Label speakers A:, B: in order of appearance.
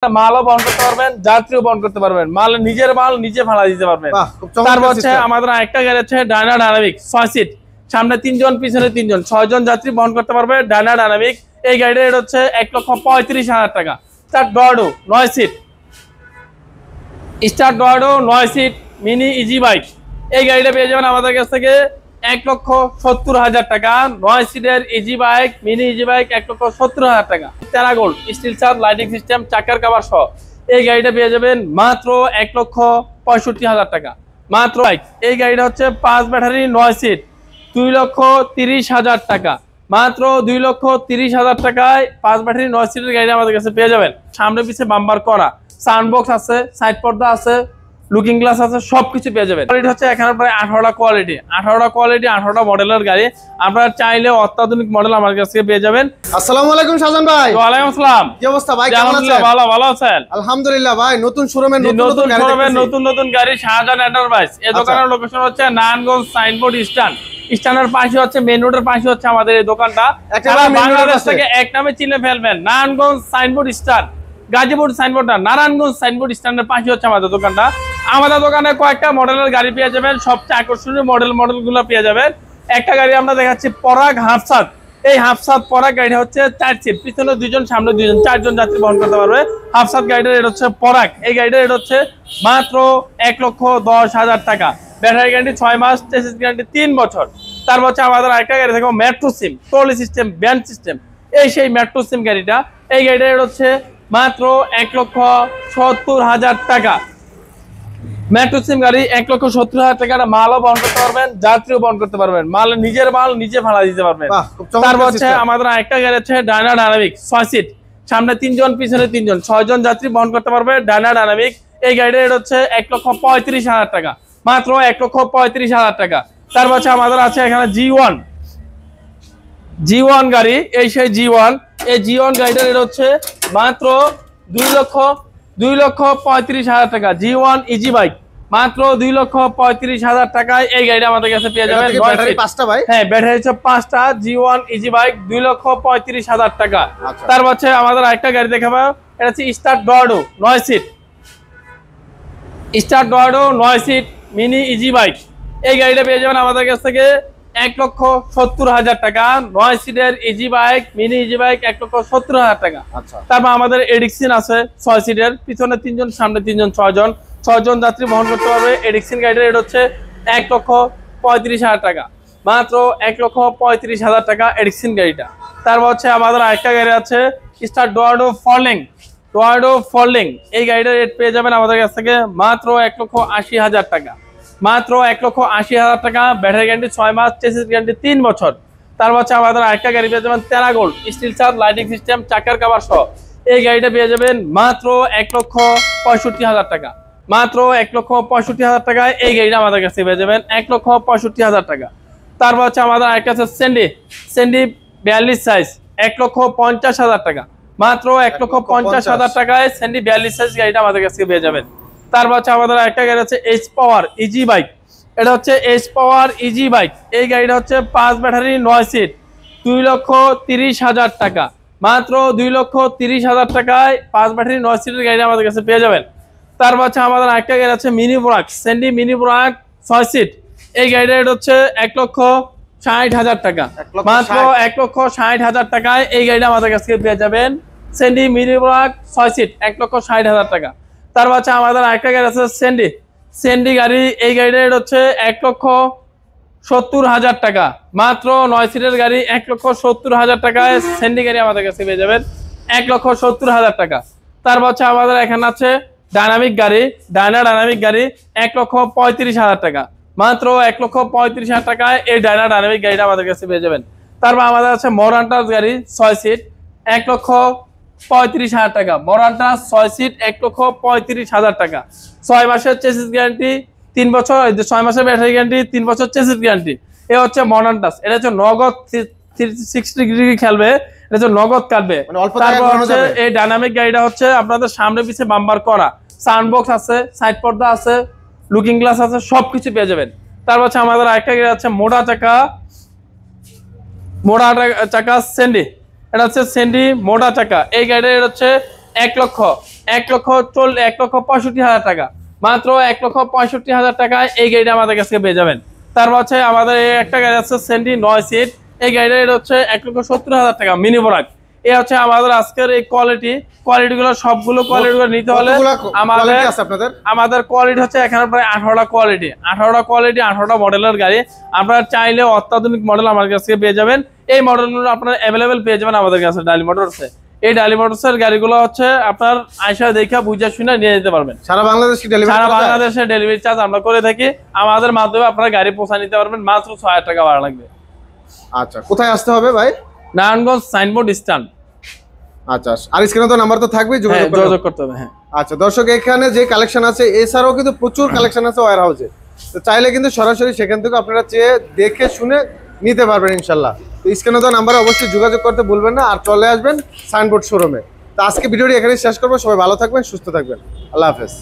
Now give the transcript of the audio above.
A: মালও বহন করতে পারবেন, যাত্রীও বহন করতে পারবেন, নিজের মাল নিজে ভাড়া দিতে পারবেন। তারপর হচ্ছে আমাদের একটা গাড়ি আছে ডায়নামিক 6 সিট, সামনে 3 জন পিছনে 3 জন, 6 জন যাত্রী বহন করতে পারবে। ডায়নামিক এই গাড়ির রেট হচ্ছে 1,35,000 টাকা। স্টার ডোয়াডো 9 সিট, স্টার ডোয়াডো 9 সিট মিনি ইজি বাইক, এই গাড়িটা পেয়ে যাবেন আমাদের কাছ থেকে 1,70,000 টাকা। 9 সিটের easy bike, mini easy bike 1,70,000 টাকা। Terra gold steel charge lighting system চাকার কভার সহ এই গাড়িটা পেয়ে যাবেন মাত্র 1,65,000 টাকা। মাত্র এই গাড়িটা হচ্ছে 5 ব্যাটারি 9 সিট, 2,30,000 টাকা। মাত্র 2,30,000 টাকায় 5 ব্যাটারি 9 সিটের গাড়ি আমাদের কাছে পেয়ে যাবেন। সামনে পিছে বাম্পার করা, সাউন্ডবক্স আছে, সাইড পর্দা আছে, লুকিং গ্লাস আছে, সবকিছু পেয়ে যাবেন। কোয়ালিটি হচ্ছে এখানে প্রায় 18টা কোয়ালিটি, 18টা মডেলের গাড়ি। আপনারা চাইলে অত্যাধুনিক মডেল আমার কাছ থেকে পেয়ে যাবেন।
B: আসসালামু আলাইকুম শাহজাহান ভাই।
A: ওয়া আলাইকুম আসসালাম।
B: কি অবস্থা ভাই, কেমন আছেন?
A: ভালো আছেন?
B: আলহামদুলিল্লাহ ভাই। নতুন শোরুমে
A: নতুন গাড়ি শাহজাহান এন্টারপ্রাইজ। এই দোকানের লোকেশন হচ্ছে নারায়ণগঞ্জ সাইনবোর্ড স্ট্যান্ডের পাশে হচ্ছে, মেইন রোডের পাশে হচ্ছে আমাদের এই দোকানটা। বাংলাদেশ থেকে এক নামে চিনে ফেলবেন, Narayanganj signboard stand, Gazipur signboard না, নারায়ণগঞ্জ সাইনবোর্ড স্ট্যান্ডের পাশে হচ্ছে আমাদের দোকানটা। আমাদের দোকানে কয়েকটা মডেলের গাড়ি পেয়ে যাবেন, সবচেয়ে আকর্ষণীয় মডেলগুলো পেয়ে যাবেন। একটা গাড়ি আমরা দেখাচ্ছি পরাগ হাফসাত। এই হাফসাত পরাগ গাড়িটা হচ্ছে 4 সিট, পিছনে 2 জন, সামনে 2 জন, 4 জন যাত্রী বহন করতে পারবে। হাফসাত গাড়িটার রেট হচ্ছে পরাগ, এই গাড়িটার রেট হচ্ছে মাত্র 1,10,000 টাকা। ব্যাটারি গ্যারান্টি 6 মাস, চেসিস গ্যারান্টি 3 বছর। তারপর হচ্ছে আমাদের আরেকটা গাড়ি দেখো মেট্রো সিম, ট্রলি সিস্টেম, ব্যান্ড সিস্টেম, এই সেই মেট্রো সিম গাড়িটা। এই গাড়িটার রেট হচ্ছে মাত্র 1,70,000 টাকা। মেট্রো সিম গাড়ি 1,70,000 টাকার মালও বহন করতে পারবেন, যাত্রীও বহন করতে পারবেন, নিজের মাল নিজে ভাড়া দিতে পারবেন। তারপর হচ্ছে আমাদের একটা গাড়ি আছে ডায়নামিক 6 সিট, সামনে 3 জন পিছনে 3 জন, 6 জন যাত্রী বহন করতে পারবে। ডায়নামিক এই গাড়ির রেট হচ্ছে 1,35,000 টাকা। মাত্র 1,35,000 টাকা। তারপর হচ্ছে আমাদের আছে এখানে জি1 গাড়ি, এই সেই জি1। এই জি1 গাড়িটার রেট হচ্ছে মাত্র 2,35,000 টাকা। জি1 ইজি বাইক মাত্র 2,35,000 টাকায় এই গাড়িটা আমাদের কাছে পেয়ে যাবেন। হ্যাঁ, ব্যাটারি হচ্ছে 5টা। জি1 ইজি বাইক 2,35,000 টাকা। তার হচ্ছে আমাদের আরেকটা গাড়ি দেখাবো, এটা হচ্ছে স্টার ডোয়াডো 9 সিট, স্টার ডোয়াডো 9 সিট মিনি ইজি বাইক, এই গাড়িটা পেয়ে যাবেন আমাদের কাছ থেকে 1,70,000 টাকা। 9 সিটের easy bike, mini easy bike 1,70,000 টাকা। তারপর আমাদের এডিক্সিন আছে 6 সিটের, পিছনে 3 জন, সামনে 3 জন, 6 জন যাত্রী বহন করতে পারবে। এডিক্সিন গাড়ির রেট হচ্ছে 1,35,000 টাকা। মাত্র 1,35,000 টাকা এডিক্সিন গাড়িটা। তারপর হচ্ছে আমাদের আরেকটা গাড়ি আছে স্টার ডোয়াডো ফরলিং, এই গাড়িটার রেট পেয়ে যাবেন আমাদের কাছ থেকে মাত্র 1,80,000 টাকা। মাত্র 1,80,000 টাকা। ব্যাটারি গ্যারান্টি 6 মাস, চেসিস গ্যারান্টি 3 বছর। তারপর হচ্ছে আমাদের আরেকটা গাড়ি পেয়ে যাবেন terra gold steel charge lighting system চাকার কভার সহ, এই গাড়িটা পেয়ে যাবেন মাত্র 1,65,000 টাকা। মাত্র 1,65,000 টাকায় এই গাড়িটা আমাদের কাছে পেয়ে যাবেন 1,65,000 টাকা। তারপর হচ্ছে আমাদের আরেকটা আছে স্যান্ডি 42 সাইজ 1,50,000 টাকা। মাত্র 1,50,000 টাকায় স্যান্ডি 42 সাইজ গাড়িটা আমাদের কাছে পেয়ে যাবেন। তারপর হচ্ছে আমাদের একটা গাড়ি আছে এইচ পাওয়ার ইজি বাইক, এটা হচ্ছে এইচ পাওয়ার ইজি বাইক, এই গাড়িটা হচ্ছে 5 ব্যাটারি 9 সিট, 2,30,000 টাকা। মাত্র 2,30,000 টাকায় 5 ব্যাটারি 9 সিটের গাড়ি আমাদের কাছে পেয়ে যাবেন। তারপর হচ্ছে আমাদের একটা গাড়ি আছে মিনি বোরাক স্যান্ডি মিনি বোরাক 6 সিট, এই গাড়িটা রেট হচ্ছে 1,60,000 টাকা। মাত্র 1,60,000 টাকায় এই গাড়িটা আমাদের কাছে পেয়ে যাবেন স্যান্ডি মিনি বোরাক 6 সিট 1,60,000 টাকা। তারপর হচ্ছে আমাদের আরেকটা গাড়ি আছে স্যান্ডি গাড়ি, এই গাড়িটার রেট হচ্ছে 1,70,000 টাকা। মাত্র 9 সিটের গাড়ি 1,70,000 টাকায় স্যান্ডি গাড়ি আমাদের কাছে পেয়ে যাবেন 1,70,000 টাকা। তারপর হচ্ছে আমাদের এখানে আছে ডায়নামিক গাড়ি 1,35,000 টাকা। মাত্র 1,35,000 টাকায় এই ডায়নামিক গাড়িটা আমাদের কাছে পেয়ে যাবেন। তারপর আমাদের আছে মরান্টাস গাড়ি 6 সিট 1,35,000 টাকা। মরান্টাস 6 সিট 1,35,000 টাকা। 6 মাসের চেসিস গ্যারান্টি 3 বছর, 6 মাসের ব্যাটারি গ্যারান্টি 3 বছর চেসিস গ্যারান্টি। এ হচ্ছে মরান্টাস, এটা হচ্ছে নগদ 360 ডিগ্রি খেলবে, এটা হচ্ছে নগদ কাটবে। তারপর হচ্ছে এই ডায়নামিক গাড়িটা হচ্ছে আপনাদের সামনে পিছে বাম্পার করা, সাউন্ডবক্স আছে, সাইড পর্দা আছে, লুকিং গ্লাস আছে, সবকিছু পেয়ে যাবেন। তারপর হচ্ছে আমাদের আরেকটা গাড়ি আছে মোটা চাকা স্যান্ডি, এটা হচ্ছে স্যান্ডি মোটা চাকা, এই গাড়ির হচ্ছে 1,65,000 টাকা, মাত্র 1,65,000 টাকায় এই গাড়িটা আমাদের কাছে পেয়ে যাবেন। তারপর হচ্ছে আমাদের একটা গাড়ি আছে সেন্টি 9 সিট, এই গাড়িটা এটা হচ্ছে 1,70,000 টাকা মিনি বোরাক। এই হচ্ছে আমাদের আজকের এই কোয়ালিটিগুলো সবগুলো কোয়ালিটিগুলো নিতে হলে আমাদের কোয়ালিটি হচ্ছে এখানে প্রায় 18টা কোয়ালিটি 18টা মডেলের গাড়ি। আপনারা চাইলে অত্যাধুনিক মডেল আমাদের কাছে পেয়ে যাবেন। এই মডেলগুলো আপনারা অ্যাভেলেবেল পেয়ে যাবেন আমাদের কাছে ডালি মোটরসে। এই ডালি মোটরসের গাড়িগুলো হচ্ছে আপনার আয়সা দেখা বুঝা শুনে নিয়ে যেতে পারবেন।
B: সারা বাংলাদেশে
A: ডেলিভারি চার্জ আমরা করে থাকি। আমাদের মাধ্যমে আপনারা গাড়ি পৌঁছা নিতে পারবেন, মাত্র 6,000 টাকা ভাড়া লাগবে।
B: আচ্ছা, কোথায় আসতে হবে ভাই?
A: Narayanganj signboard stand.
B: আচ্ছা, আর স্ক্রিনে তো নাম্বার তো থাকবে,
A: যোগাযোগ করতে হবে। হ্যাঁ
B: আচ্ছা দর্শক, এখানে যে কালেকশন আছে এছাড়াও কিন্তু প্রচুর কালেকশন আছে ওয়্যার হাউসে, তো চাইলে কিন্তু সরাসরি সেখান থেকে আপনারা চেয়ে দেখে শুনে নিতে পারবেন ইনশাল্লাহ। তো স্ক্রিনে তো নাম্বারে অবশ্যই যোগাযোগ করতে ভুলবেন না, আর চলে আসবেন সাইনবোর্ড শোরুমে। তো আজকে ভিডিওটি এখানেই শেষ করবো। সবাই ভালো থাকবেন, সুস্থ থাকবেন, আল্লাহ হাফেজ।